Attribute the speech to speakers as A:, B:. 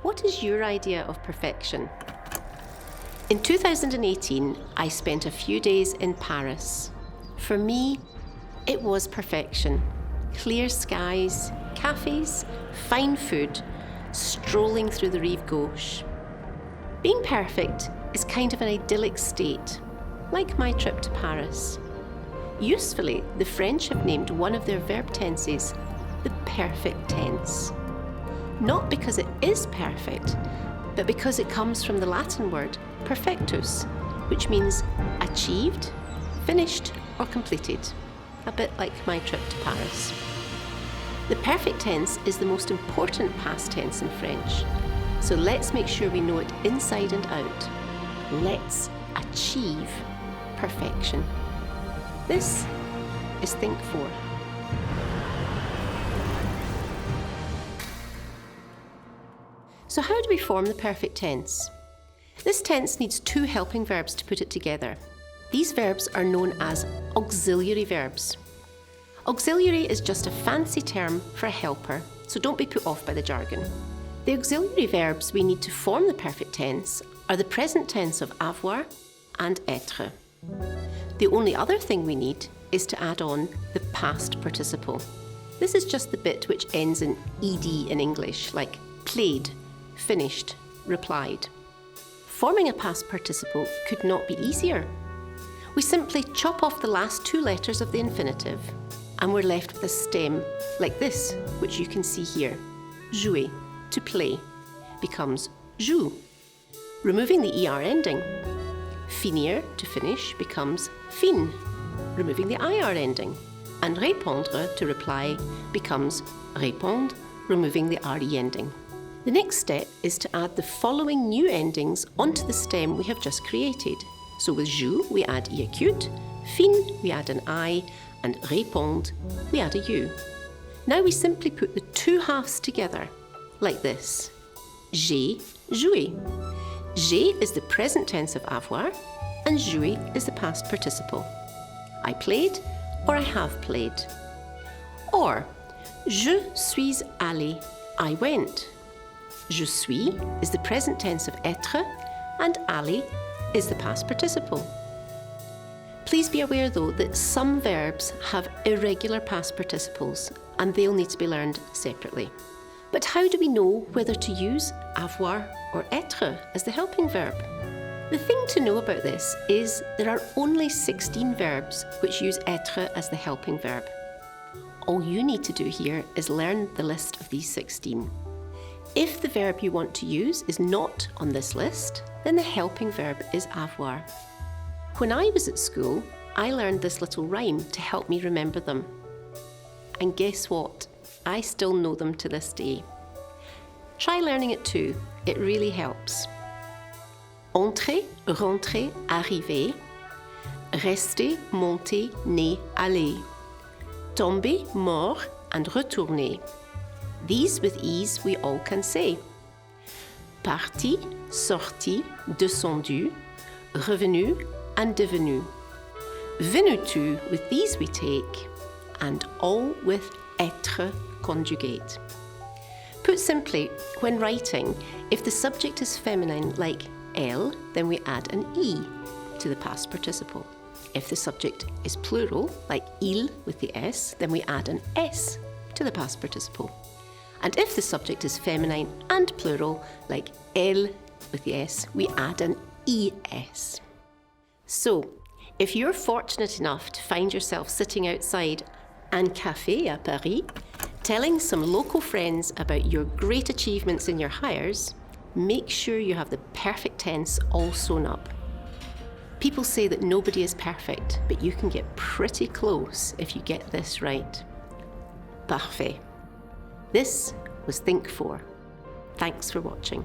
A: What is your idea of perfection? In 2018, I spent a few days in Paris. For me, it was perfection. Clear skies, cafes, fine food, strolling through the Rive Gauche. Being perfect is kind of an idyllic state, like my trip to Paris. Usefully, the French have named one of their verb tenses the perfect tense. Not because it is perfect, but because it comes from the Latin word perfectus, which means achieved, finished, or completed. A bit like my trip to Paris. The perfect tense is the most important past tense in French, so let's make sure we know it inside and out. Let's achieve perfection. This is Think 4. So how do we form the perfect tense? This tense needs two helping verbs to put it together. These verbs are known as auxiliary verbs. Auxiliary is just a fancy term for a helper, so don't be put off by the jargon. The auxiliary verbs we need to form the perfect tense are the present tense of avoir and être. The only other thing we need is to add on the past participle. This is just the bit which ends in ed in English, like played, finished, replied. Forming a past participle could not be easier. We simply chop off the last two letters of the infinitive and we're left with a stem like this, which you can see here. Jouer, to play, becomes joue, removing the ER ending. Finir, to finish, becomes fin, removing the IR ending. And répondre, to reply, becomes répondre, removing the RE ending. The next step is to add the following new endings onto the stem we have just created. So with joue, we add I acute, fin, we add an I, and répondre, we add a U. Now we simply put the two halves together, like this. J'ai joué. J'ai is the present tense of avoir, and joué is the past participle. I played, or I have played. Or, je suis allé, I went. Je suis is the present tense of être, and aller is the past participle. Please be aware though that some verbs have irregular past participles and they'll need to be learned separately. But how do we know whether to use avoir or être as the helping verb? The thing to know about this is there are only 16 verbs which use être as the helping verb. All you need to do here is learn the list of these 16. If the verb you want to use is not on this list, then the helping verb is avoir. When I was at school, I learned this little rhyme to help me remember them. And guess what? I still know them to this day. Try learning it too, it really helps. Entrer, rentrer, arriver. Rester, monter, né, aller. Tomber, mort, and retourner. These with ease we all can say. Parti, sorti, descendu, revenu, and devenu. Venu tu, with these we take, and all with être conjugate. Put simply, when writing, if the subject is feminine like elle, then we add an I to the past participle. If the subject is plural, like il with the S, then we add an S to the past participle. And if the subject is feminine and plural, like elle with the S, we add an ES. So, if you're fortunate enough to find yourself sitting outside un café à Paris, telling some local friends about your great achievements in your hires, make sure you have the perfect tense all sewn up. People say that nobody is perfect, but you can get pretty close if you get this right. Parfait. This was Think 4. Thanks for watching.